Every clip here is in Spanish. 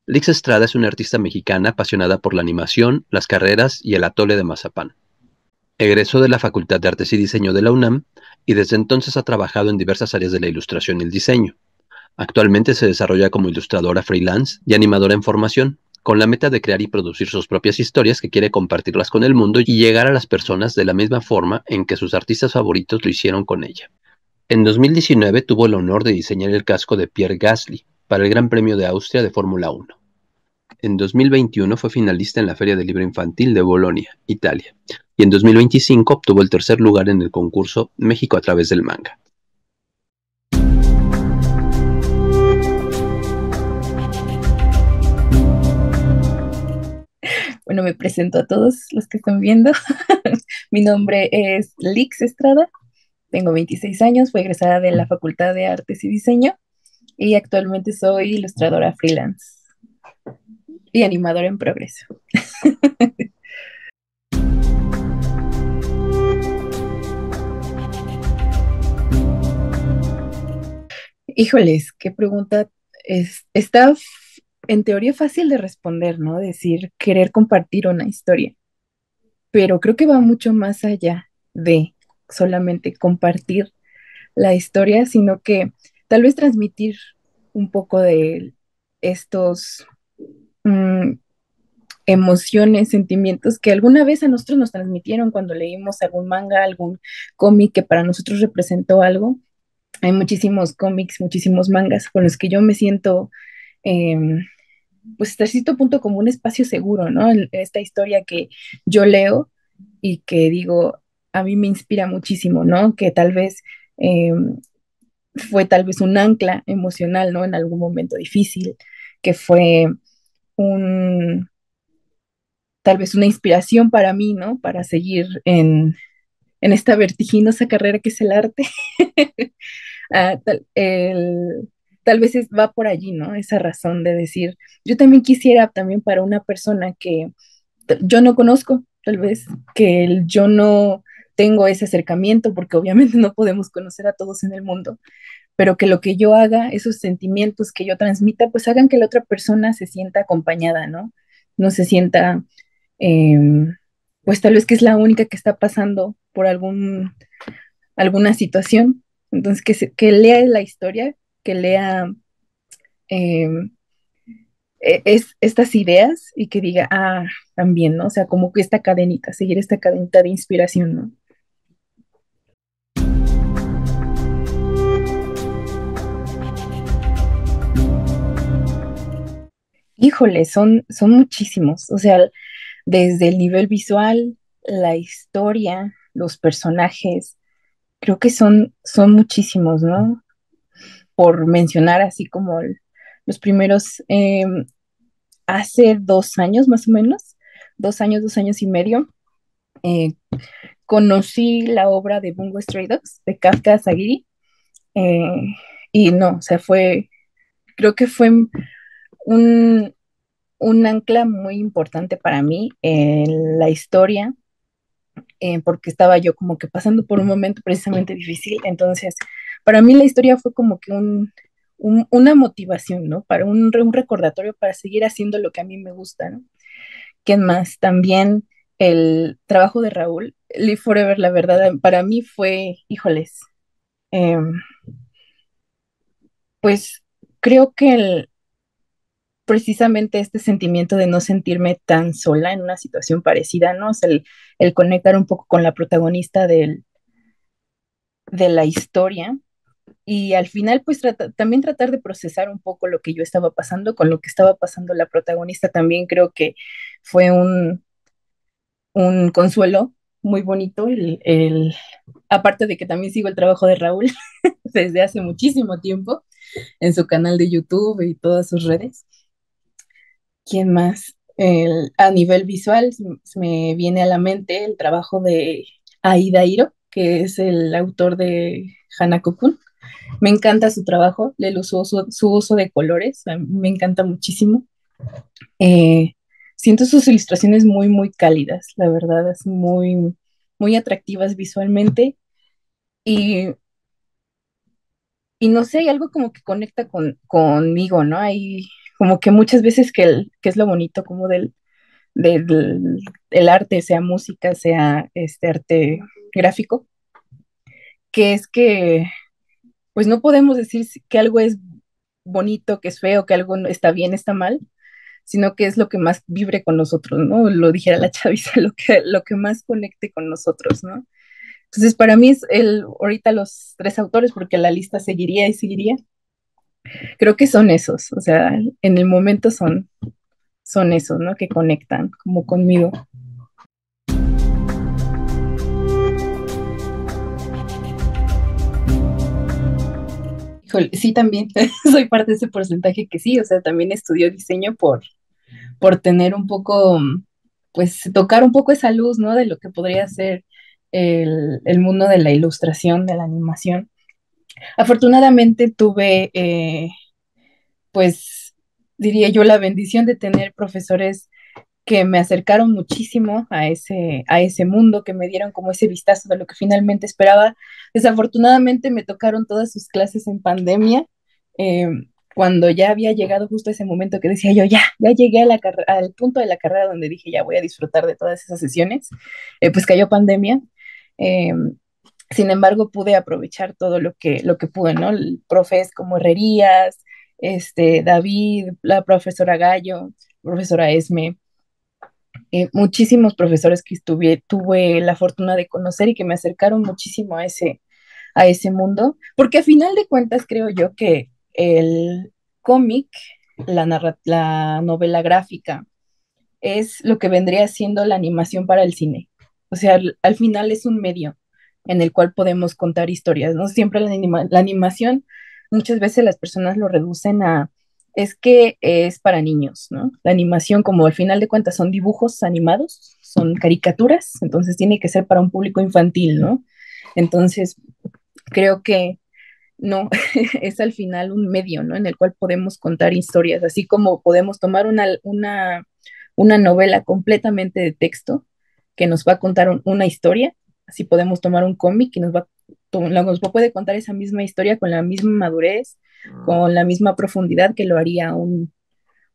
Lix Estrada es una artista mexicana apasionada por la animación, las carreras y el atole de mazapán. Egresó de la Facultad de Artes y Diseño de la UNAM y desde entonces ha trabajado en diversas áreas de la ilustración y el diseño. Actualmente se desarrolla como ilustradora freelance y animadora en formación, con la meta de crear y producir sus propias historias que quiere compartirlas con el mundo y llegar a las personas de la misma forma en que sus artistas favoritos lo hicieron con ella. En 2019 tuvo el honor de diseñar el casco de Pierre Gasly para el Gran Premio de Austria de Fórmula 1. En 2021 fue finalista en la Feria del Libro Infantil de Bolonia, Italia, y en 2025 obtuvo el tercer lugar en el concurso México a través del manga. Bueno, me presento a todos los que están viendo. Mi nombre es Lix Estrada, tengo 26 años, fui egresada de la Facultad de Artes y Diseño y actualmente soy ilustradora freelance y animadora en progreso. Híjoles, qué pregunta está en teoría fácil de responder, ¿no? Decir, querer compartir una historia, pero creo que va mucho más allá de solamente compartir la historia, sino que tal vez transmitir un poco de estos mm, emociones, sentimientos que alguna vez a nosotros nos transmitieron cuando leímos algún manga, algún cómic que para nosotros representó algo. Hay muchísimos cómics, muchísimos mangas con los que yo me siento, eh, pues hasta cierto punto como un espacio seguro, ¿no? Esta historia que yo leo y que digo, a mí me inspira muchísimo, ¿no? Que tal vez eh, fue tal vez un ancla emocional, ¿no? En algún momento difícil, que fue un, tal vez una inspiración para mí, ¿no? Para seguir en esta vertiginosa carrera que es el arte. Ah, tal vez va por allí, ¿no? Esa razón de decir, yo también quisiera también para una persona que yo no conozco, tal vez, que yo no tengo ese acercamiento, porque obviamente no podemos conocer a todos en el mundo, pero que lo que yo haga, esos sentimientos que yo transmita, pues hagan que la otra persona se sienta acompañada, ¿no? No se sienta, eh, pues tal vez que es la única que está pasando por alguna situación. Entonces, que lea la historia, que lea eh, estas ideas y que diga, ah, también, ¿no? O sea, como que esta cadenita, seguir esta cadenita de inspiración, ¿no? Híjole, son muchísimos, o sea, desde el nivel visual, la historia, los personajes, creo que son muchísimos, ¿no? Por mencionar así como los primeros, hace 2 años más o menos, 2 años, 2 años y medio, eh, conocí la obra de Bungo Stray Dogs de Kafka Saguiri, eh, y no, o sea, creo que fue un, un ancla muy importante para mí en la historia, porque estaba yo como que pasando por un momento precisamente difícil. Entonces, para mí la historia fue como que una motivación, ¿no? Para un recordatorio para seguir haciendo lo que a mí me gusta, ¿no? ¿Quién más? También el trabajo de Raúl, Live Forever, la verdad, para mí fue, híjoles, eh, pues creo que precisamente este sentimiento de no sentirme tan sola en una situación parecida, ¿no? O sea, el conectar un poco con la protagonista de la historia y al final pues también tratar de procesar un poco lo que yo estaba pasando con lo que estaba pasando la protagonista también creo que fue un consuelo muy bonito aparte de que también sigo el trabajo de Raúl desde hace muchísimo tiempo en su canal de YouTube y todas sus redes. ¿Quién más? A nivel visual se me viene a la mente el trabajo de Aida Hiro, que es el autor de Hanako-kun. Me encanta su trabajo, su uso de colores, a mí me encanta muchísimo. Eh, Siento sus ilustraciones muy, muy cálidas, la verdad, es muy, muy atractivas visualmente y, y no sé, hay algo como que conecta conmigo, ¿no? Hay como que muchas veces que es lo bonito como del el arte, sea música, sea este arte gráfico, que es que pues no podemos decir que algo es bonito, que es feo, que algo está bien, está mal, sino que es lo que más vibre con nosotros, ¿no? Lo dijera la chaviza, lo que más conecte con nosotros, ¿no? Entonces, para mí es ahorita los tres autores, porque la lista seguiría y seguiría, creo que son esos, o sea, en el momento son esos, ¿no? Que conectan como conmigo. Híjole, sí, también soy parte de ese porcentaje que sí, o sea, también estudió diseño por tener un poco, pues tocar un poco esa luz, ¿no? De lo que podría ser el mundo de la ilustración, de la animación. Afortunadamente tuve, pues, diría yo, la bendición de tener profesores que me acercaron muchísimo a ese mundo, que me dieron como ese vistazo de lo que finalmente esperaba. Desafortunadamente me tocaron todas sus clases en pandemia, eh, cuando ya había llegado justo ese momento que decía yo, ya llegué a al punto de la carrera donde dije, ya voy a disfrutar de todas esas sesiones, pues cayó pandemia. Eh, Sin embargo, pude aprovechar todo lo que pude, ¿no? Profes como Herrerías, David, la profesora Gallo, profesora Esme, muchísimos profesores que tuve la fortuna de conocer y que me acercaron muchísimo a ese mundo, porque a final de cuentas creo yo que el cómic, la novela gráfica, es lo que vendría siendo la animación para el cine. O sea, al final es un medio en el cual podemos contar historias, ¿no? Siempre la animación, muchas veces las personas lo reducen a, es que es para niños, ¿no? La animación, como al final de cuentas son dibujos animados, son caricaturas, entonces tiene que ser para un público infantil, ¿no? Entonces, creo que no, es al final un medio, ¿no? En el cual podemos contar historias, así como podemos tomar una novela completamente de texto que nos va a contar una historia, así podemos tomar un cómic que nos puede contar esa misma historia con la misma madurez, con la misma profundidad que lo haría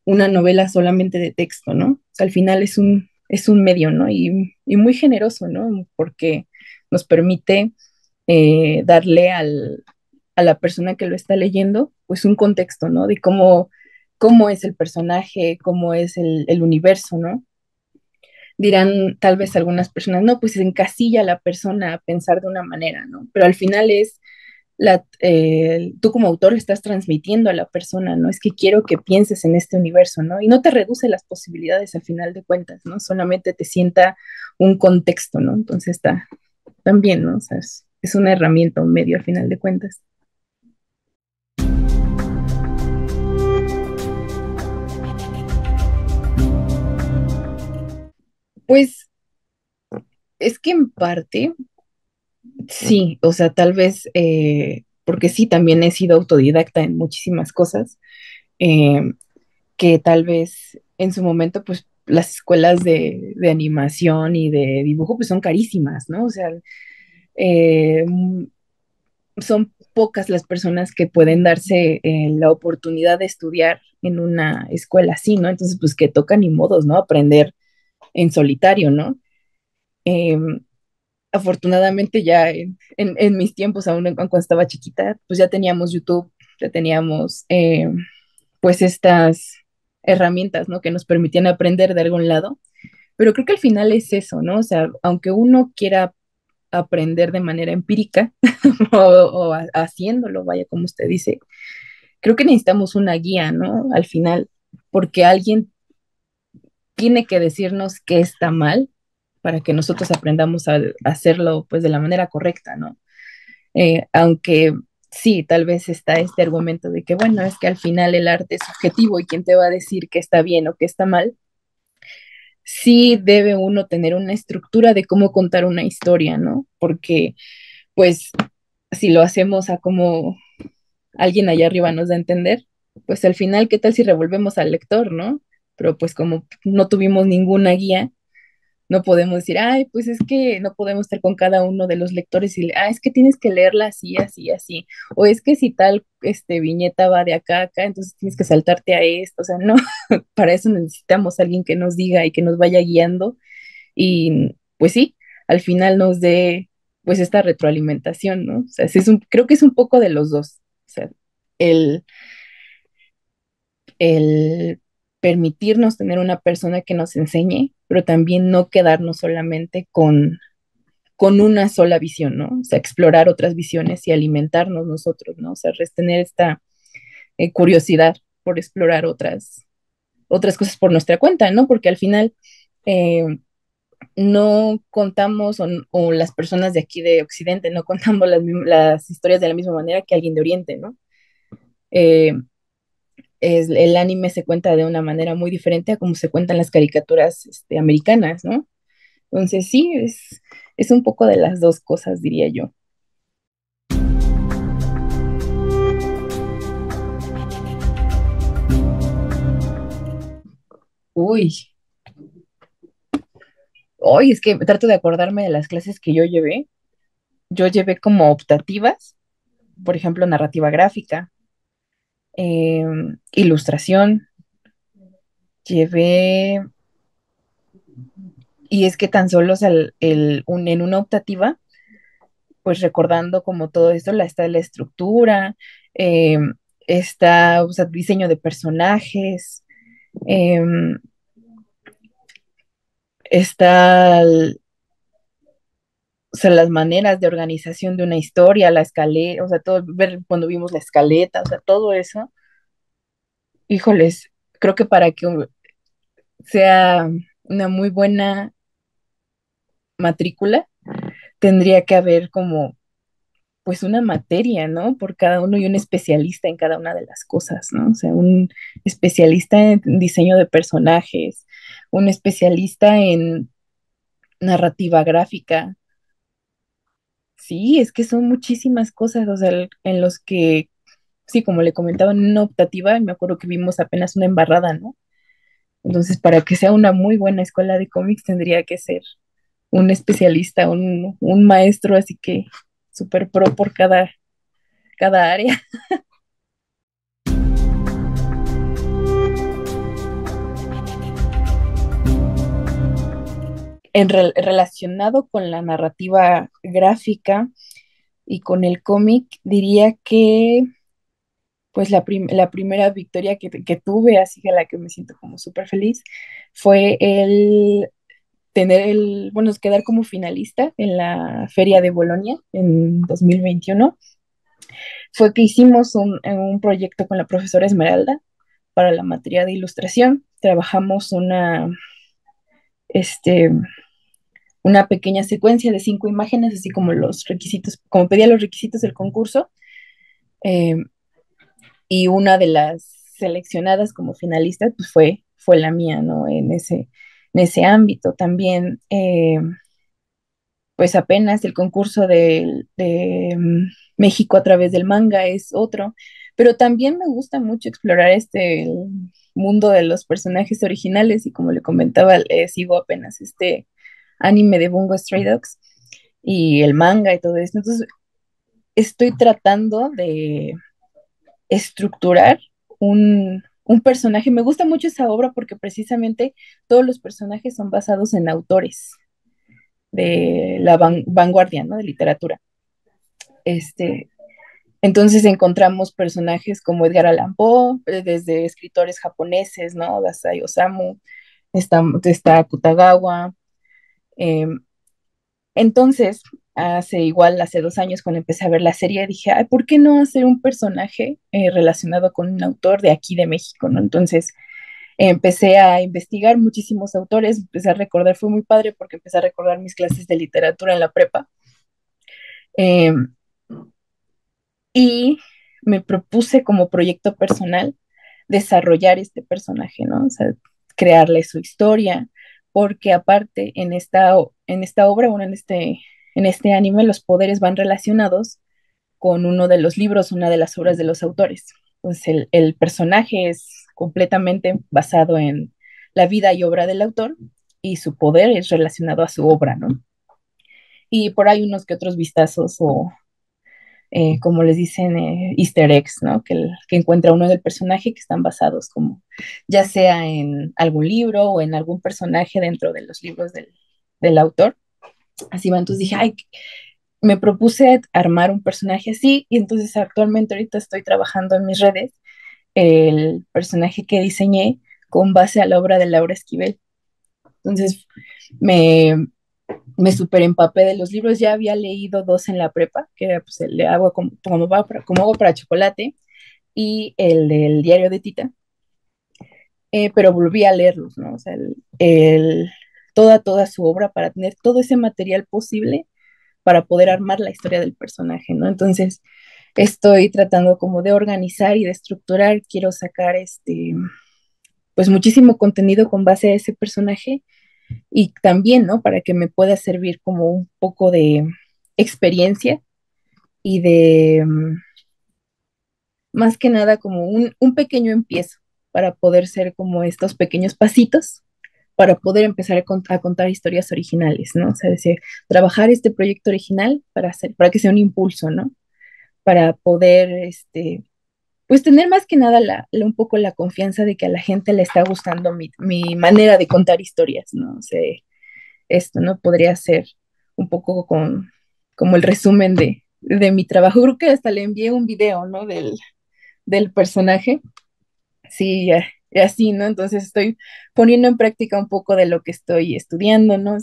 una novela solamente de texto, ¿no? O sea, al final es un medio, ¿no? Y muy generoso, ¿no? Porque nos permite darle a la persona que lo está leyendo, pues un contexto, ¿no? De cómo es el personaje, cómo es el universo, ¿no? Dirán tal vez algunas personas, no, pues encasilla a la persona a pensar de una manera, ¿no? Pero al final es, tú como autor estás transmitiendo a la persona, ¿no? Es que quiero que pienses en este universo, ¿no? Y no te reduce las posibilidades al final de cuentas, ¿no? Solamente te sienta un contexto, ¿no? Entonces está también, ¿no? O sea, es una herramienta, un medio al final de cuentas. Pues es que en parte, sí, o sea, tal vez, porque sí, también he sido autodidacta en muchísimas cosas, eh, que tal vez en su momento, pues las escuelas de animación y de dibujo, pues son carísimas, ¿no? O sea, eh, son pocas las personas que pueden darse la oportunidad de estudiar en una escuela así, ¿no? Entonces, pues que toca ni modos, ¿no? Aprender en solitario, ¿no? Eh, Afortunadamente ya en mis tiempos, aún cuando estaba chiquita, pues ya teníamos YouTube, ya teníamos pues estas herramientas, ¿no? Que nos permitían aprender de algún lado, pero creo que al final es eso, ¿no? O sea, aunque uno quiera aprender de manera empírica o haciéndolo, vaya como usted dice, creo que necesitamos una guía, ¿no? Al final, porque alguien tiene que decirnos qué está mal para que nosotros aprendamos a hacerlo pues de la manera correcta, ¿no? Aunque sí, tal vez está este argumento de que, bueno, es que al final el arte es subjetivo y quién te va a decir que está bien o que está mal, sí debe uno tener una estructura de cómo contar una historia, ¿no? Porque pues si lo hacemos a como alguien allá arriba nos da a entender, pues al final, ¿qué tal si revolvemos al lector, ¿no? Pero pues como no tuvimos ninguna guía, No podemos decir, ay, pues es que no podemos estar con cada uno de los lectores y, es que tienes que leerla así, así, así. O es que si tal viñeta va de acá a acá, entonces tienes que saltarte a esto. O sea, no, para eso necesitamos a alguien que nos diga y que nos vaya guiando y pues sí, al final nos dé pues esta retroalimentación, ¿no? O sea, creo que es un poco de los dos. O sea, el, el permitirnos tener una persona que nos enseñe, pero también no quedarnos solamente con una sola visión, ¿no? O sea, explorar otras visiones y alimentarnos nosotros, ¿no? O sea, tener esta curiosidad por explorar otras cosas por nuestra cuenta, ¿no? Porque al final eh, no contamos, o las personas de aquí de Occidente, no contamos las historias de la misma manera que alguien de Oriente, ¿no? Eh, el anime se cuenta de una manera muy diferente a como se cuentan las caricaturas americanas, ¿no? Entonces sí, es un poco de las dos cosas, diría yo. Uy, hoy es que trato de acordarme de las clases que yo llevé. Yo llevé como optativas, por ejemplo, narrativa gráfica, ilustración, llevé, y es que tan solo, o sea, en una optativa, pues recordando como todo esto, está la estructura, eh, está, o sea, diseño de personajes, eh, está, o sea, las maneras de organización de una historia, la escaleta, o sea, todo, ver cuando vimos la escaleta, o sea, todo eso, híjoles, creo que para que sea una muy buena matrícula, tendría que haber como pues una materia, ¿no? Por cada uno y un especialista en cada una de las cosas, ¿no? O sea, un especialista en diseño de personajes, un especialista en narrativa gráfica. Sí, es que son muchísimas cosas, o sea, en los que, sí, como le comentaba en una optativa, me acuerdo que vimos apenas una embarrada, ¿no? Entonces, para que sea una muy buena escuela de cómics, tendría que ser un especialista, un maestro, así que súper pro por cada área. Relacionado con la narrativa gráfica y con el cómic, diría que pues la primera victoria que tuve, así que la que me siento como súper feliz, fue el tener bueno, quedar como finalista en la Feria de Bolonia en 2021. Fue que hicimos un proyecto con la profesora Esmeralda para la materia de ilustración. Trabajamos este, una pequeña secuencia de 5 imágenes, así como los requisitos, como pedía los requisitos del concurso, eh, y una de las seleccionadas como finalista, pues fue la mía, ¿no? En ese ámbito también, pues apenas el concurso de México a través del manga es otro, pero también me gusta mucho explorar el mundo de los personajes originales y como le comentaba, sigo apenas anime de Bungo Stray Dogs y el manga y todo esto. Entonces, estoy tratando de estructurar un personaje. Me gusta mucho esa obra porque precisamente todos los personajes son basados en autores de la vanguardia, ¿no? De literatura. Este, entonces encontramos personajes como Edgar Allan Poe, desde escritores japoneses, ¿no? Dazai Osamu, está Akutagawa, eh, entonces, hace 2 años cuando empecé a ver la serie, dije, ay, ¿por qué no hacer un personaje relacionado con un autor de aquí de México, ¿no? Entonces, empecé a investigar muchísimos autores, empecé a recordar, fue muy padre porque empecé a recordar mis clases de literatura en la prepa. eh, y me propuse como proyecto personal desarrollar este personaje, ¿no? O sea, crearle su historia, porque aparte en esta obra, bueno, en este anime, los poderes van relacionados con uno de los libros, una de las obras de los autores. Entonces, el personaje es completamente basado en la vida y obra del autor, y su poder es relacionado a su obra, ¿no? Y por ahí unos que otros vistazos o, como les dicen, easter eggs, ¿no? Que encuentra uno del personaje que están basados como ya sea en algún libro o en algún personaje dentro de los libros del autor. Así va, entonces dije, ay, me propuse armar un personaje así y entonces actualmente ahorita estoy trabajando en mis redes el personaje que diseñé con base a la obra de Laura Esquivel. Entonces me, me super empapé de los libros, ya había leído dos en la prepa, que era pues el de agua como agua para chocolate y el del diario de Tita, pero volví a leerlos, ¿no? O sea, toda su obra para tener todo ese material posible para poder armar la historia del personaje, ¿no? Entonces, estoy tratando como de organizar y de estructurar, quiero sacar pues muchísimo contenido con base a ese personaje y también, ¿no? Para que me pueda servir como un poco de experiencia y de, más que nada, como un pequeño empiezo para poder ser como estos pequeños pasitos para poder empezar a contar historias originales, ¿no? O sea, decir, trabajar este proyecto original para que sea un impulso, ¿no? Para poder, pues tener más que nada un poco la confianza de que a la gente le está gustando mi manera de contar historias, ¿no? O sea, esto, ¿no? Podría ser un poco como el resumen de mi trabajo. Creo que hasta le envié un video, ¿no? Del personaje. Sí, así, ¿no? Entonces estoy poniendo en práctica un poco de lo que estoy estudiando, ¿no?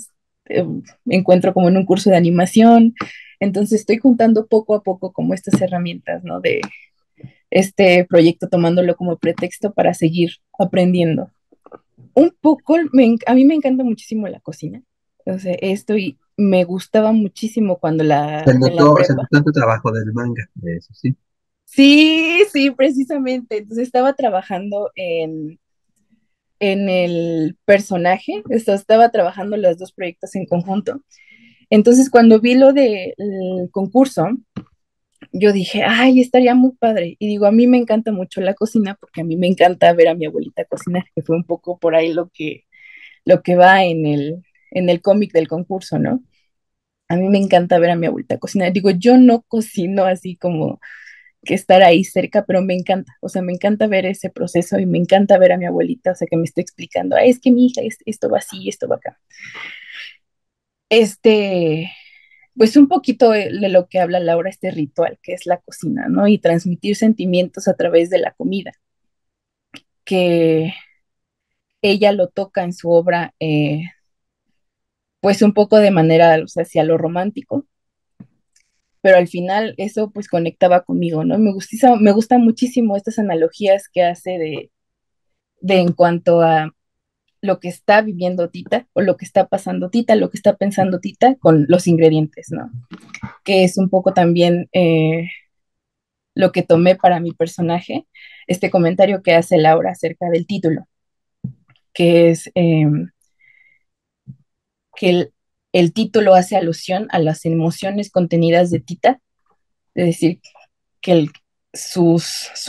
Eh, Me encuentro como en un curso de animación, entonces estoy juntando poco a poco como estas herramientas, ¿no? De este proyecto, tomándolo como pretexto para seguir aprendiendo. Un poco, a mí me encanta muchísimo la cocina, o sea, esto y me gustaba muchísimo cuando en la Se prepa. notó en tu trabajo del manga, de eso sí. Sí, sí, precisamente. Entonces estaba trabajando en el personaje, estaba trabajando los dos proyectos en conjunto. Entonces, cuando vi lo del concurso, yo dije, ay, estaría muy padre. Y digo, a mí me encanta mucho la cocina porque a mí me encanta ver a mi abuelita cocinar, que fue un poco por ahí lo que va en el cómic del concurso, ¿no? A mí me encanta ver a mi abuelita cocinar. Digo, yo no cocino así como que estar ahí cerca, pero me encanta, o sea, me encanta ver ese proceso y me encanta ver a mi abuelita, o sea, que me esté explicando, "Ah, es que mi hija, esto va así, esto va acá." Este, pues un poquito de lo que habla Laura, este ritual que es la cocina, ¿no? Y transmitir sentimientos a través de la comida, que ella lo toca en su obra, pues un poco de manera, o sea, hacia lo romántico, pero al final eso pues conectaba conmigo, ¿no? Me gusta muchísimo estas analogías que hace de en cuanto a lo que está viviendo Tita o lo que está pasando Tita, lo que está pensando Tita con los ingredientes, ¿no? Que es un poco también lo que tomé para mi personaje, este comentario que hace Laura acerca del título, que es que el título hace alusión a las emociones contenidas de Tita, es decir, que su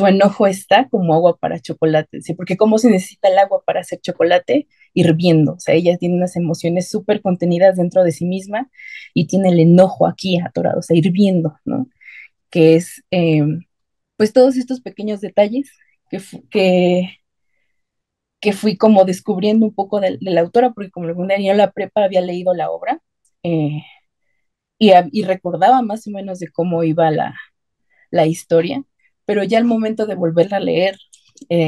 enojo está como agua para chocolate, ¿sí? Porque cómo se necesita el agua para hacer chocolate hirviendo, o sea, ella tiene unas emociones súper contenidas dentro de sí misma y tiene el enojo aquí atorado, o sea, hirviendo, ¿no? Que es, pues, todos estos pequeños detalles que fui como descubriendo un poco de la autora, porque como le yo en la prepa había leído la obra eh, y recordaba más o menos de cómo iba la historia, pero ya al momento de volverla a leer,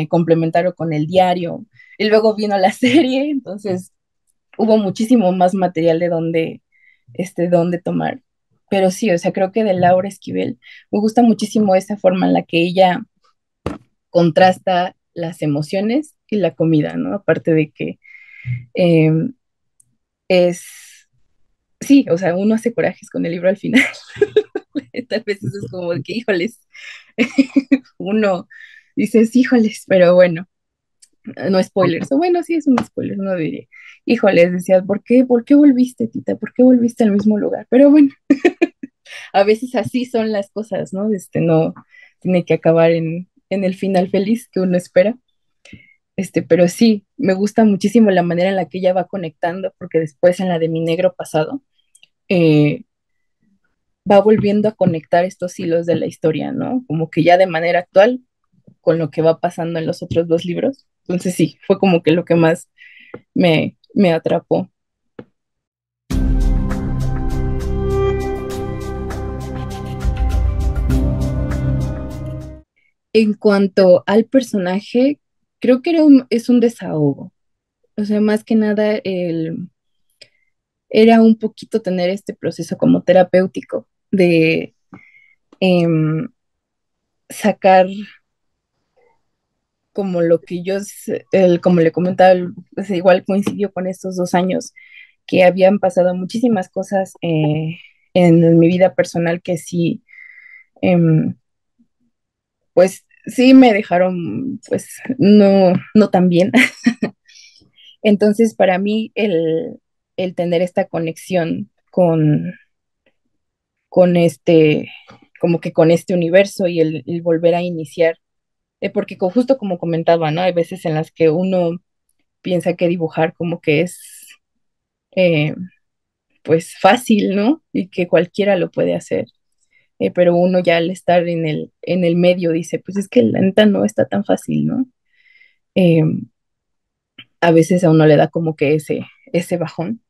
complementarlo con el diario, y luego vino la serie, entonces hubo muchísimo más material donde tomar. Pero sí, o sea, creo que de Laura Esquivel me gusta muchísimo esa forma en la que ella contrasta las emociones y la comida, ¿no? Aparte de que eh, es, sí, o sea, uno hace corajes con el libro al final. Tal vez eso es como de que, híjoles, uno dice, híjoles, pero bueno, no spoilers, o bueno, sí es un spoiler, no diré, híjoles, decías, por qué volviste, Tita? ¿Por qué volviste al mismo lugar? Pero bueno, a veces así son las cosas, ¿no? No tiene que acabar en el final feliz que uno espera. Pero sí, me gusta muchísimo la manera en la que ella va conectando, porque después en la de Mi Negro Pasado, eh, va volviendo a conectar estos hilos de la historia, ¿no? Como que ya de manera actual con lo que va pasando en los otros dos libros. Entonces sí, fue como que lo que más me atrapó. En cuanto al personaje, creo que es un desahogo. O sea, más que nada, era un poquito tener este proceso como terapéutico de em, sacar como lo que como le comentaba, pues igual coincidió con estos 2 años que habían pasado muchísimas cosas en mi vida personal que sí, em, pues sí me dejaron, pues no tan bien. Entonces, para mí, el tener esta conexión con como que con este universo y el volver a iniciar, porque justo como comentaba, ¿no? Hay veces en las que uno piensa que dibujar como que es, eh, pues, fácil, ¿no? Y que cualquiera lo puede hacer. Pero uno ya al estar en el medio dice, pues es que la neta no está tan fácil, ¿no? Eh, a veces a uno le da como que ese bajón.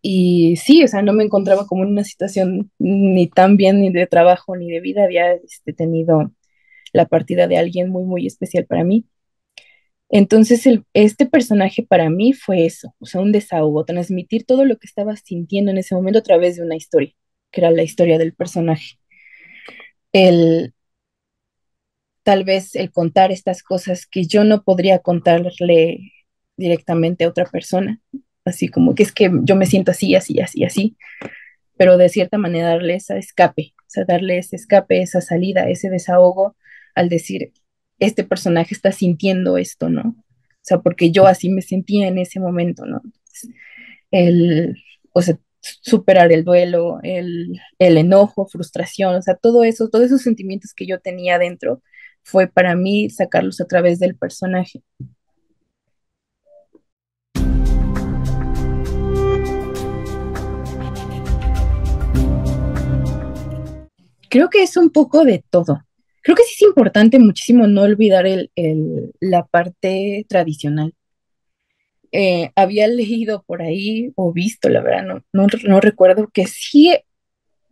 Y sí, o sea, no me encontraba como en una situación ni tan bien ni de trabajo ni de vida. Había tenido la partida de alguien muy, muy especial para mí. Entonces, este personaje para mí fue eso, o sea, un desahogo, transmitir todo lo que estaba sintiendo en ese momento a través de una historia, que era la historia del personaje. El, Tal vez el contar estas cosas que yo no podría contarle directamente a otra persona, así como que es que yo me siento así, así, así, así, pero de cierta manera darle ese escape, o sea, darle ese escape, esa salida, ese desahogo al decir, este personaje está sintiendo esto, ¿no? O sea, porque yo así me sentía en ese momento, ¿no? El, o sea, superar el duelo, el enojo, frustración, o sea, todo eso, todos esos sentimientos que yo tenía dentro, fue para mí sacarlos a través del personaje. Creo que es un poco de todo. Creo que sí es importante muchísimo no olvidar la parte tradicional. Había leído por ahí o visto, la verdad, no recuerdo, que sí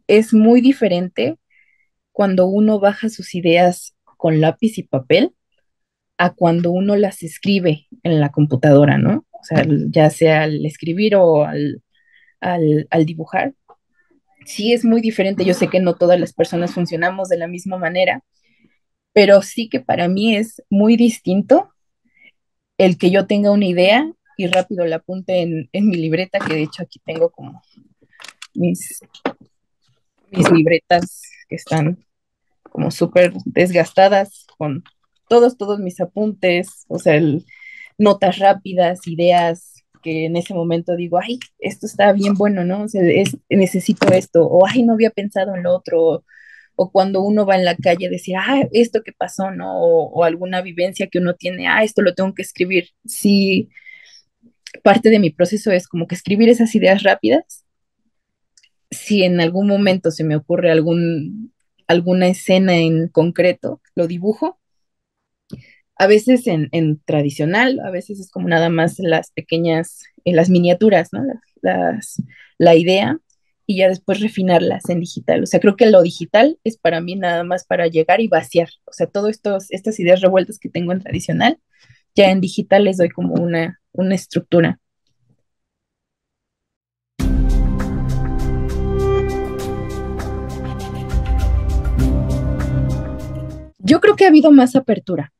es muy diferente cuando uno baja sus ideas con lápiz y papel a cuando uno las escribe en la computadora, ¿no? O sea, ya sea al escribir o al dibujar. Sí es muy diferente. Yo sé que no todas las personas funcionamos de la misma manera, pero sí que para mí es muy distinto el que yo tenga una idea y rápido la apunte en mi libreta, que de hecho aquí tengo como mis, mis libretas que están como súper desgastadas con todos mis apuntes, o sea, notas rápidas, ideas que en ese momento digo, ay, esto está bien bueno, ¿no? O sea, necesito esto, o ay, no había pensado en lo otro, o cuando uno va en la calle decir, ah, esto que pasó, ¿no? O alguna vivencia que uno tiene, ah, esto lo tengo que escribir. Sí, parte de mi proceso es como que escribir esas ideas rápidas. Si en algún momento se me ocurre alguna escena en concreto, lo dibujo. A veces en tradicional, a veces es como nada más las pequeñas, las miniaturas, ¿no? La idea y ya después refinarlas en digital. O sea, creo que lo digital es para mí nada más para llegar y vaciar. O sea, todas estas ideas revueltas que tengo en tradicional, ya en digital les doy como una estructura. Yo creo que ha habido más apertura,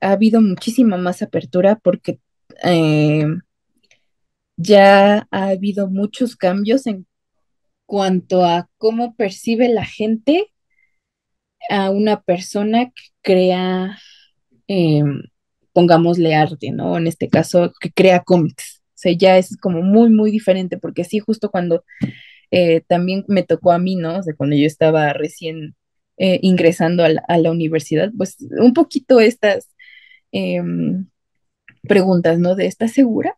ha habido muchísima más apertura porque eh, ya ha habido muchos cambios en cuanto a cómo percibe la gente a una persona que crea, eh, pongámosle arte, ¿no? En este caso, que crea cómics. O sea, ya es como muy, muy diferente, porque sí, justo cuando también me tocó a mí, ¿no? O sea, cuando yo estaba recién ingresando a la universidad, pues un poquito estas em, preguntas, ¿no? De, ¿estás segura?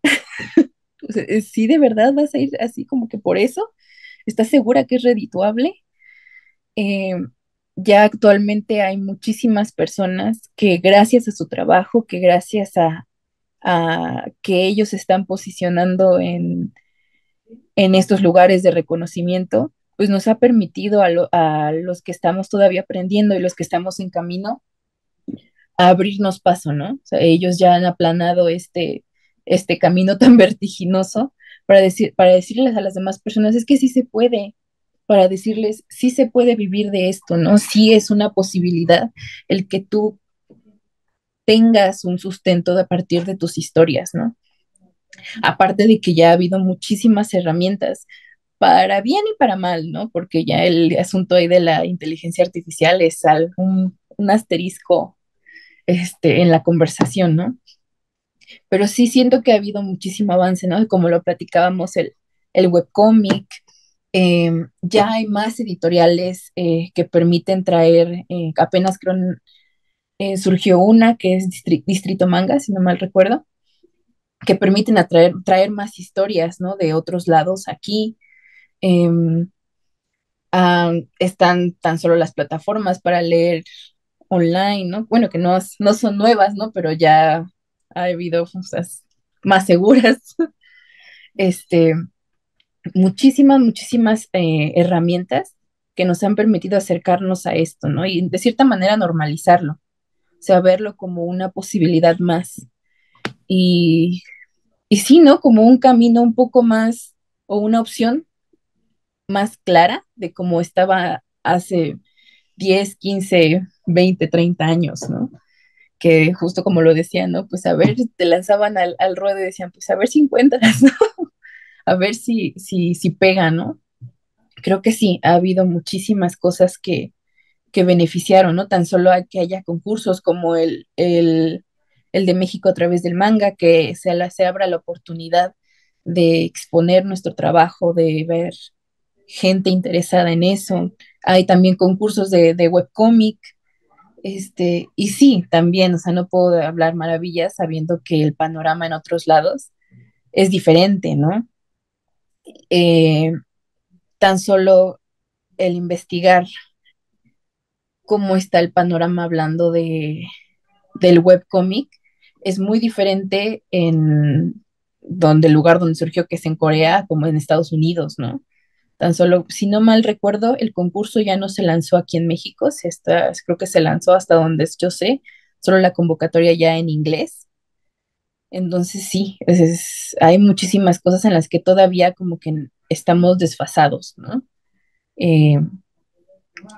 O sea, ¿sí de verdad vas a ir así como que por eso? ¿Estás segura que es redituable? Em, ya actualmente hay muchísimas personas que gracias a su trabajo, que gracias a que ellos se están posicionando en estos lugares de reconocimiento, pues nos ha permitido a los que estamos todavía aprendiendo y los que estamos en camino a abrirnos paso, ¿no? O sea, ellos ya han aplanado este camino tan vertiginoso para decirles a las demás personas, es que sí se puede, para decirles, sí se puede vivir de esto, ¿no? Sí es una posibilidad el que tú tengas un sustento a partir de tus historias, ¿no? Aparte de que ya ha habido muchísimas herramientas para bien y para mal, ¿no? Porque ya el asunto ahí de la inteligencia artificial es un asterisco en la conversación, ¿no? Pero sí siento que ha habido muchísimo avance, ¿no? Como lo platicábamos, el webcómic, ya hay más editoriales que permiten traer, apenas creo surgió una que es Distrito Manga, si no mal recuerdo, que permiten traer más historias, ¿no? De otros lados aquí. em, Están tan solo las plataformas para leer online, ¿no? Bueno, que no son nuevas, ¿no? Pero ya ha habido cosas más seguras. Este, muchísimas herramientas que nos han permitido acercarnos a esto, ¿no? Y de cierta manera normalizarlo, o sea, verlo como una posibilidad más. Y, y sí, ¿no? Como un camino un poco más o una opción más clara de cómo estaba hace 10 15 20 30 años, ¿no? Que justo como lo decían, ¿no? Pues a ver, te lanzaban al ruedo y decían, pues a ver si encuentras, ¿no? A ver si pega, ¿no? Creo que sí, ha habido muchísimas cosas que beneficiaron, ¿no? Tan solo a que haya concursos como el de México a través del manga, que se abra la oportunidad de exponer nuestro trabajo, de ver gente interesada en eso. Hay también concursos de webcómic, y sí, también, o sea, no puedo hablar maravillas sabiendo que el panorama en otros lados es diferente, ¿no? Eh, Tan solo el investigar cómo está el panorama hablando del webcómic es muy diferente en donde el lugar donde surgió, que es en Corea, como en Estados Unidos, ¿no? Tan solo, si no mal recuerdo, el concurso ya no se lanzó aquí en México, creo que se lanzó hasta donde yo sé, solo la convocatoria ya en inglés. Entonces sí, hay muchísimas cosas en las que todavía como que estamos desfasados, ¿no? Eh,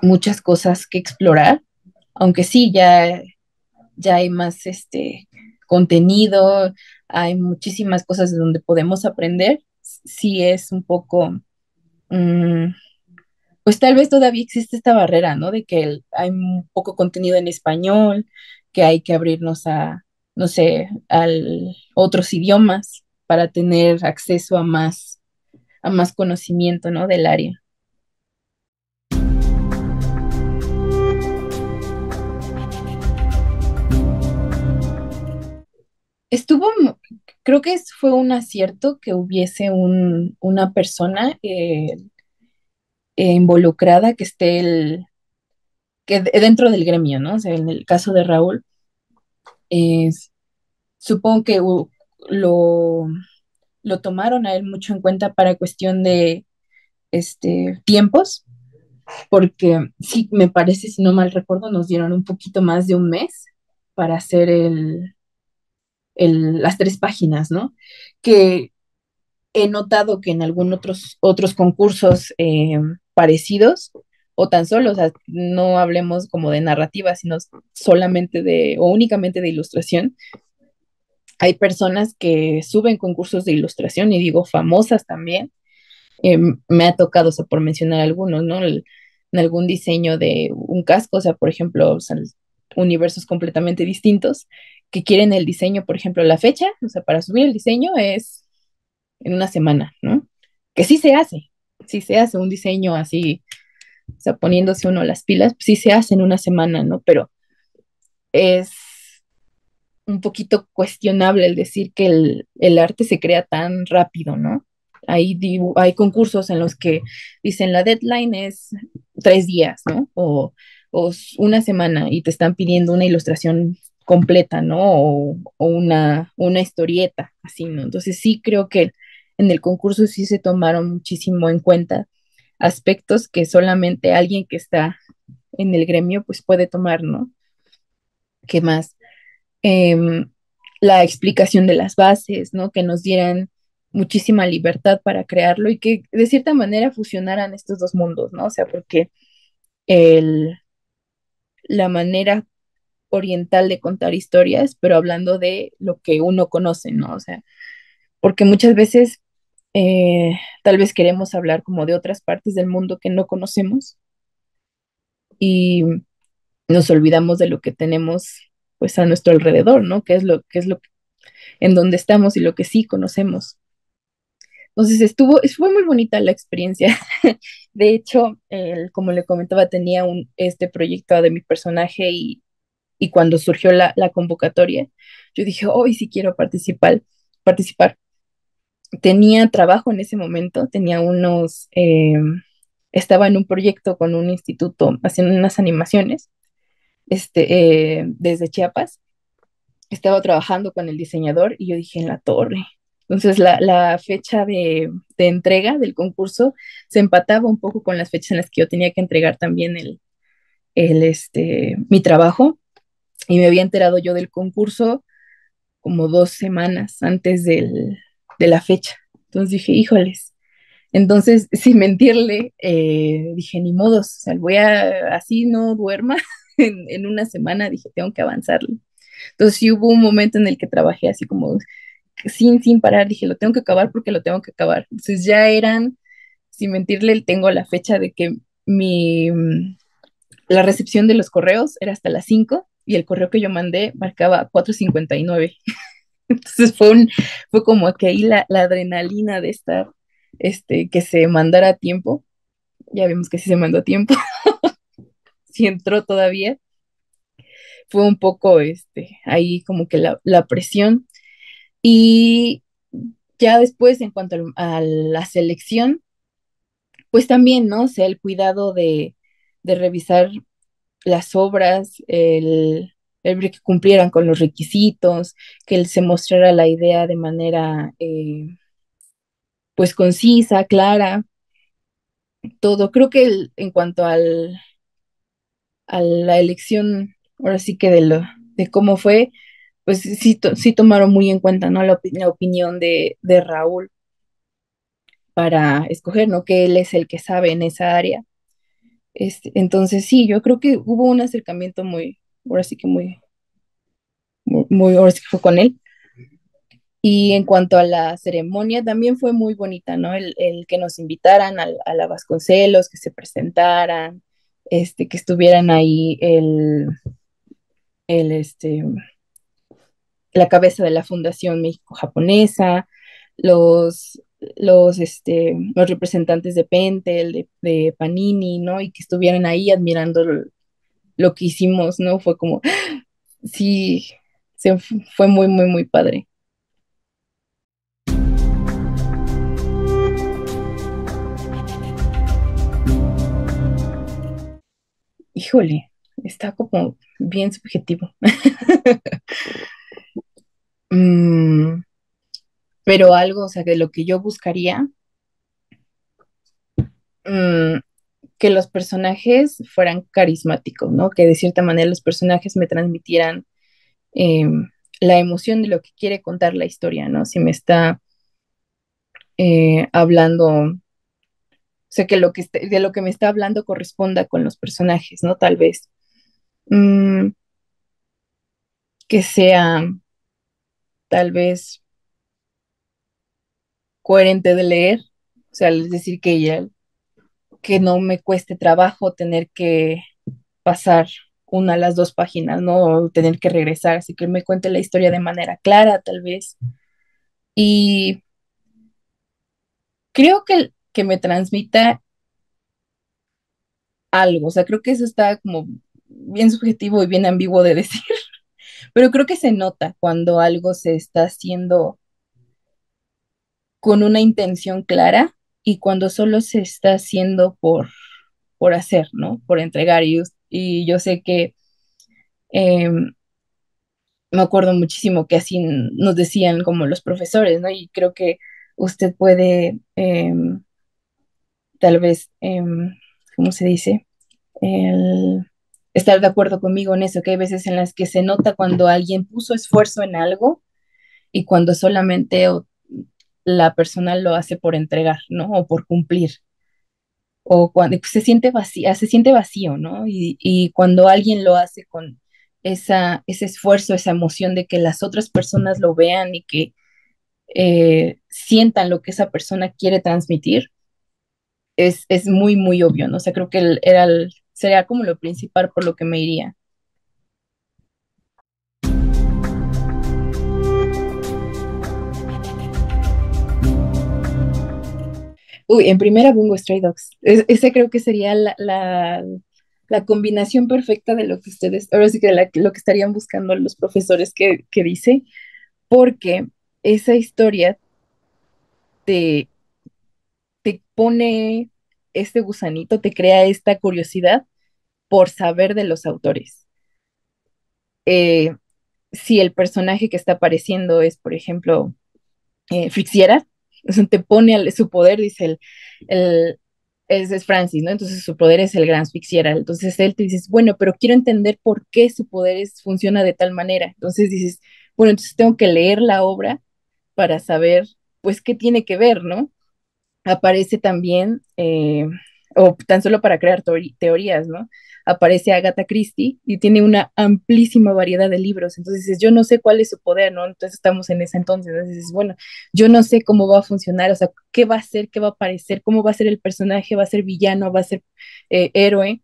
Muchas cosas que explorar, aunque sí, ya hay más contenido, hay muchísimas cosas de donde podemos aprender, sí es un poco, mm, pues tal vez todavía existe esta barrera, ¿no? De que hay poco contenido en español, que hay que abrirnos a, no sé, a otros idiomas para tener acceso a más conocimiento, ¿no? Del área. Estuvo, creo que fue un acierto que hubiese una persona involucrada que esté dentro del gremio, ¿no? O sea, en el caso de Raúl, es, supongo que lo, lo tomaron a él mucho en cuenta para cuestión de tiempos, porque sí, me parece, si no mal recuerdo, nos dieron un poquito más de un mes para hacer las 3 páginas, ¿no? Que he notado que en algunos otros concursos parecidos, o tan solo, o sea, no hablemos como de narrativa, sino solamente o únicamente de ilustración, hay personas que suben concursos de ilustración y digo famosas también. Me ha tocado, o sea, por mencionar algunos, ¿no? En algún diseño de un casco, o sea, por ejemplo, o sea, universos completamente distintos, que quieren el diseño, por ejemplo, la fecha, o sea, para subir el diseño es en una semana, ¿no? Que sí se hace un diseño así, o sea, poniéndose uno las pilas, sí se hace en una semana, ¿no? Pero es, un poquito cuestionable el decir que el arte se crea tan rápido, ¿no? Hay concursos en los que dicen la deadline es 3 días, ¿no? Una semana y te están pidiendo una ilustración completa, ¿no? O una historieta, así, ¿no? Entonces sí creo que en el concurso sí se tomaron muchísimo en cuenta aspectos que solamente alguien que está en el gremio pues puede tomar, ¿no? ¿Qué más? Em, la explicación de las bases, ¿no? Que nos dieran muchísima libertad para crearlo y que de cierta manera fusionaran estos dos mundos, ¿no? O sea, porque el, la manera oriental de contar historias, pero hablando de lo que uno conoce, ¿no? O sea, porque muchas veces tal vez queremos hablar como de otras partes del mundo que no conocemos y nos olvidamos de lo que tenemos pues a nuestro alrededor, ¿no? ¿Qué es lo en donde estamos y lo que sí conocemos? Entonces fue muy bonita la experiencia. De hecho, como le comentaba, tenía este proyecto de mi personaje y cuando surgió la convocatoria, yo dije, hoy sí quiero participar. Tenía trabajo en ese momento, estaba en un proyecto con un instituto haciendo unas animaciones desde Chiapas. Estaba trabajando con el diseñador y yo dije en la torre. Entonces la fecha de entrega del concurso se empataba un poco con las fechas en las que yo tenía que entregar también mi trabajo y me había enterado yo del concurso como 2 semanas antes de la fecha. Entonces dije, híjoles. Entonces, sin mentirle, dije, ni modos, o sea, así no duerma en una semana, dije, tengo que avanzarle. Entonces sí hubo un momento en el que trabajé así como sin parar, dije, lo tengo que acabar porque lo tengo que acabar. Entonces ya eran, sin mentirle, tengo la fecha de que la recepción de los correos era hasta las 5 y el correo que yo mandé marcaba 4:59. Entonces fue como que ahí la adrenalina de estar, que se mandara a tiempo. Ya vimos que sí se mandó a tiempo, sí entró todavía. Fue un poco, ahí como que la presión. Y ya después, en cuanto a la selección, pues también, ¿no? O sea, el cuidado de revisar las obras, el ver que cumplieran con los requisitos, que se mostrara la idea de manera, pues, concisa, clara, todo. Creo que en cuanto a la elección, ahora sí que de cómo fue, pues sí, sí tomaron muy en cuenta, ¿no? La opinión de Raúl para escoger, ¿no? Que él es el que sabe en esa área. Entonces, sí, yo creo que hubo un acercamiento ahora sí que ahora sí que fue con él. Y en cuanto a la ceremonia, también fue muy bonita, ¿no? El que nos invitaran a la Vasconcelos, que se presentaran, que estuvieran ahí el, este, la cabeza de la Fundación México-Japonesa, los representantes de Pentel, de Panini, ¿no? Y que estuvieran ahí admirando lo que hicimos, ¿no? Fue como, sí, fue muy, muy, muy padre. Híjole, está como bien subjetivo. Mm, pero algo, o sea, de lo que yo buscaría, mm, que los personajes fueran carismáticos, ¿no? Que de cierta manera los personajes me transmitieran eh, la emoción de lo que quiere contar la historia, ¿no? Si me está hablando, o sea, que de lo que me está hablando corresponda con los personajes, ¿no? Tal vez. Mm, que sea, tal vez, coherente de leer, o sea, es decir, que no me cueste trabajo tener que pasar una a las 2 páginas, ¿no? O tener que regresar, así que me cuente la historia de manera clara, tal vez. Y creo que me transmita algo, o sea, creo que eso está como bien subjetivo y bien ambiguo de decir, pero creo que se nota cuando algo se está haciendo con una intención clara y cuando solo se está haciendo por hacer, ¿no? Por entregar. Y yo sé que me acuerdo muchísimo que así nos decían como los profesores, ¿no? Y creo que usted puede tal vez, ¿cómo se dice? El estar de acuerdo conmigo en eso, que hay veces en las que se nota cuando alguien puso esfuerzo en algo y cuando solamente la persona lo hace por entregar, ¿no? O por cumplir. O cuando pues, se siente vacío, ¿no? Y cuando alguien lo hace con ese esfuerzo, esa emoción de que las otras personas lo vean y que sientan lo que esa persona quiere transmitir, es muy, muy obvio, ¿no? O sea, creo que sería como lo principal por lo que me iría. Uy, en primera Bungo Stray Dogs. Ese creo que sería la combinación perfecta de lo que ustedes, ahora sí que lo que estarían buscando los profesores que dice, porque esa historia te, te pone este gusanito, te crea esta curiosidad por saber de los autores. Eh, si el personaje que está apareciendo es, por ejemplo, Fixiera, o sea, te pone su poder, dice el es Francis, ¿no? Entonces su poder es el gran Fixiera. Entonces él te dices, bueno, pero quiero entender por qué su poder funciona de tal manera. Entonces dices, bueno, entonces tengo que leer la obra para saber, pues, qué tiene que ver, ¿no? Aparece también, o tan solo para crear teorías, ¿no? Aparece Agatha Christie y tiene una amplísima variedad de libros. Entonces dices, yo no sé cuál es su poder, ¿no? Entonces estamos en ese entonces. Entonces dices, bueno, yo no sé cómo va a funcionar, o sea, qué va a ser, qué va a aparecer, cómo va a ser el personaje, va a ser villano, va a ser héroe.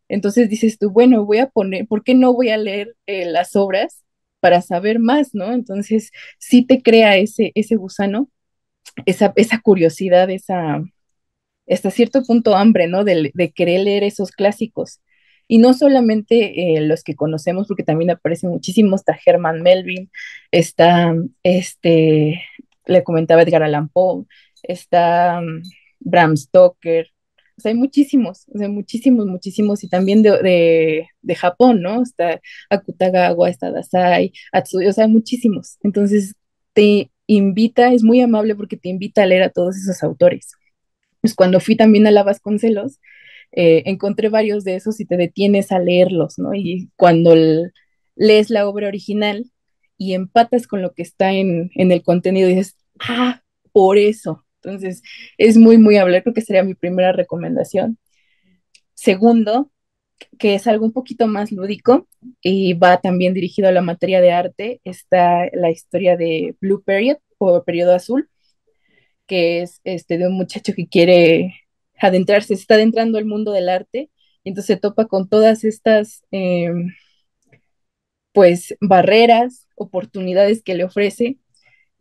Entonces dices tú, bueno, voy a poner, ¿por qué no voy a leer las obras para saber más, ¿no? Entonces sí te crea ese gusano, esa curiosidad, hasta cierto punto hambre, ¿no? De querer leer esos clásicos. Y no solamente los que conocemos, porque también aparecen muchísimos, está Herman Melville, está, le comentaba Edgar Allan Poe, está Bram Stoker, o sea, hay muchísimos, o sea, muchísimos, muchísimos, y también de Japón, ¿no? Está Akutagawa, está Dasai, Atsuyo, o sea, muchísimos. Entonces, te invita, es muy amable porque te invita a leer a todos esos autores. Pues cuando fui también a la Vasconcelos, encontré varios de esos y te detienes a leerlos, ¿no? Y cuando lees la obra original y empatas con lo que está en el contenido, dices, ah, por eso. Entonces, es muy, muy hablar, creo que sería mi primera recomendación. Segundo, que es algo un poquito más lúdico y va también dirigido a la materia de arte, está la historia de Blue Period o Periodo Azul, que es de un muchacho que quiere adentrarse, se está adentrando al mundo del arte y entonces se topa con todas estas pues barreras, oportunidades que le ofrece.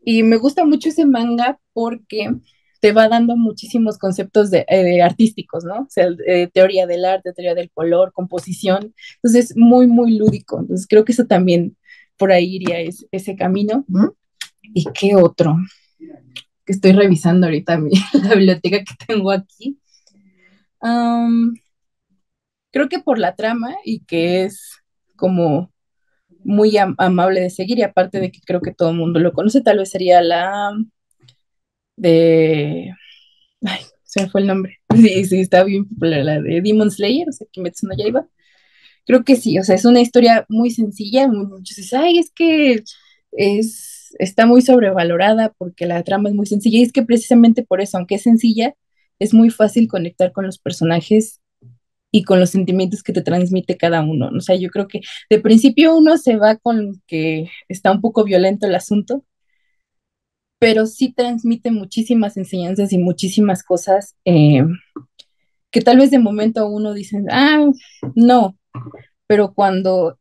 Y me gusta mucho ese manga porque te va dando muchísimos conceptos artísticos, ¿no? O sea, teoría del arte, teoría del color, composición. Entonces, muy, muy lúdico. Entonces, creo que eso también por ahí iría ese camino. ¿No? ¿Y qué otro? Que estoy revisando ahorita la biblioteca que tengo aquí. Um, Creo que por la trama y que es como muy amable de seguir y aparte de que creo que todo el mundo lo conoce, tal vez sería la de... Ay, se me fue el nombre. Sí, sí, está bien popular, la de Demon Slayer, o sea, Kimetsu no Yaiba. Creo que sí, o sea, es una historia muy sencilla, muchos dicen, ay, es que está muy sobrevalorada porque la trama es muy sencilla y es que precisamente por eso, aunque es sencilla, es muy fácil conectar con los personajes y con los sentimientos que te transmite cada uno, ¿no? O sea, yo creo que de principio uno se va con que está un poco violento el asunto, pero sí transmite muchísimas enseñanzas y muchísimas cosas que tal vez de momento uno dice, ah, no, pero cuando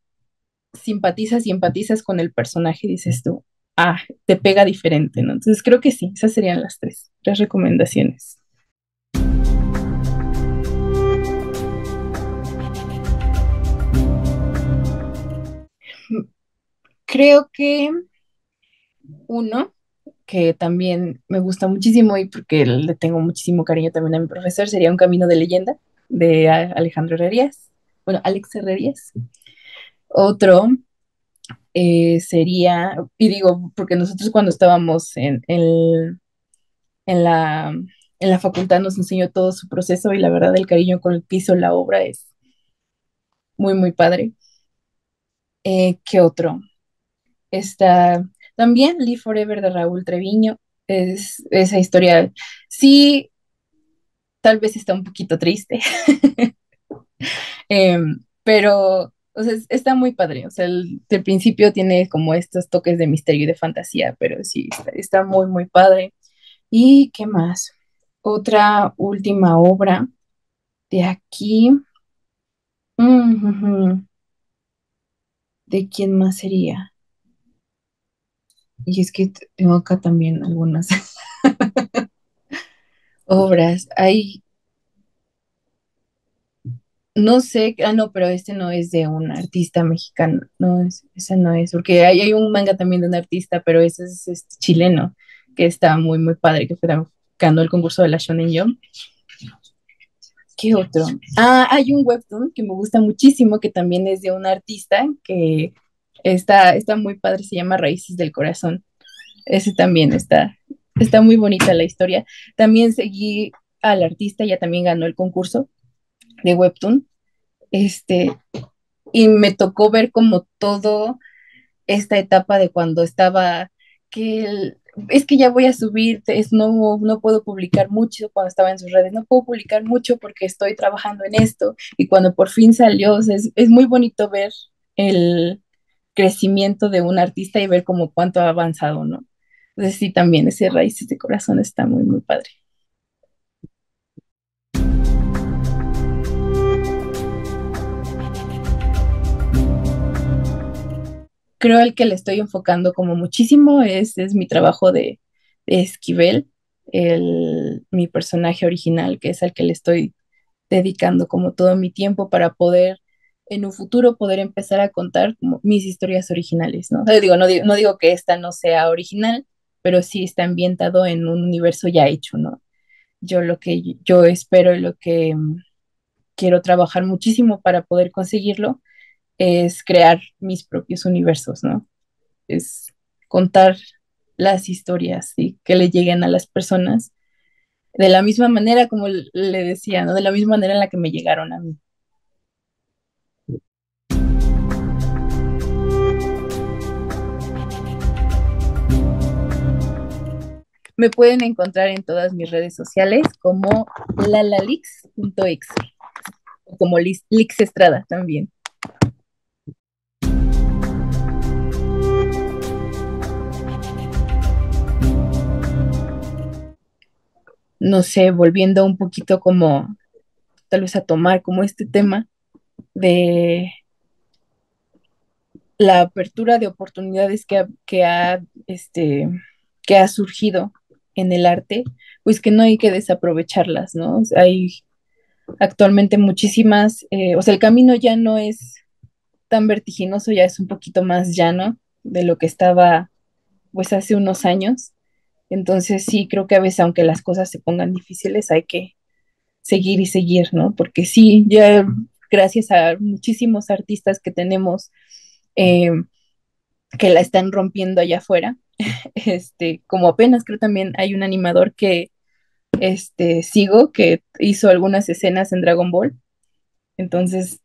simpatizas y empatizas con el personaje, dices tú, ah, te pega diferente, ¿no? Entonces creo que sí, esas serían las tres recomendaciones. Creo que uno que también me gusta muchísimo y porque le tengo muchísimo cariño también a mi profesor sería Un Camino de Leyenda de Alejandro Herrerías, bueno, Alex Herrerías. Otro sería, y digo, porque nosotros cuando estábamos en la, en la facultad nos enseñó todo su proceso y la verdad el cariño con el que hizo la obra es muy, muy padre. ¿Qué otro? Está también Live Forever de Raúl Treviño. Es esa historia, sí, tal vez está un poquito triste, pero o sea, está muy padre. O sea, del principio tiene como estos toques de misterio y de fantasía, pero sí, está muy, muy padre. ¿Y qué más? Otra última obra de aquí. Ujú. ¿De quién más sería? Y es que tengo acá también algunas obras. Hay, no sé, no, pero este no es de un artista mexicano. No, ese no es, porque hay un manga también de un artista, pero ese es chileno, que está muy, muy padre, que fue, ganó el concurso de la Shonen Jump. ¿Qué otro? Ah, hay un webtoon que me gusta muchísimo, que también es de un artista que está muy padre, se llama Raíces del Corazón. Ese también está muy bonita la historia. También seguí al artista, ya también ganó el concurso de webtoon, este, y me tocó ver como todo esta etapa de cuando estaba, es que ya voy a subir, no puedo publicar mucho cuando estaba en sus redes, no puedo publicar mucho porque estoy trabajando en esto, y cuando por fin salió, o sea, es muy bonito ver el crecimiento de un artista y ver como cuánto ha avanzado, ¿no? Entonces sí, también ese Raíces de Corazón está muy, muy padre. Creo el que le estoy enfocando como muchísimo es mi trabajo de Esquivel, mi personaje original, que es al que le estoy dedicando como todo mi tiempo para poder en un futuro poder empezar a contar como mis historias originales, ¿no? O sea, no digo que esta no sea original, pero sí está ambientado en un universo ya hecho, ¿no? Yo lo que yo espero y lo que quiero trabajar muchísimo para poder conseguirlo es crear mis propios universos, ¿no? Es contar las historias y que le lleguen a las personas de la misma manera como le decía, ¿no? De la misma manera en la que me llegaron a mí. Me pueden encontrar en todas mis redes sociales como lalalix.exe o como Lix Estrada también. No sé, volviendo un poquito como tal vez a tomar como este tema de la apertura de oportunidades que ha surgido en el arte, pues que no hay que desaprovecharlas, ¿no? O sea, hay actualmente muchísimas, o sea, el camino ya no es tan vertiginoso, ya es un poquito más llano de lo que estaba pues hace unos años. Entonces sí, creo que a veces aunque las cosas se pongan difíciles, hay que seguir y seguir, ¿no? Porque sí, ya gracias a muchísimos artistas que tenemos eh, que la están rompiendo allá afuera, como apenas creo también hay un animador que sigo que hizo algunas escenas en Dragon Ball. Entonces,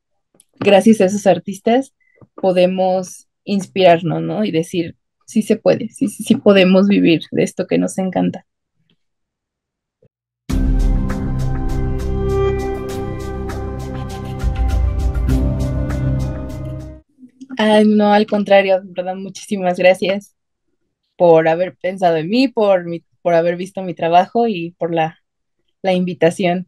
gracias a esos artistas podemos inspirarnos, ¿no? Y decir, sí se puede, sí, sí, sí podemos vivir de esto que nos encanta. Ah, no, al contrario, de verdad, muchísimas gracias por haber pensado en mí, por haber visto mi trabajo y por la invitación.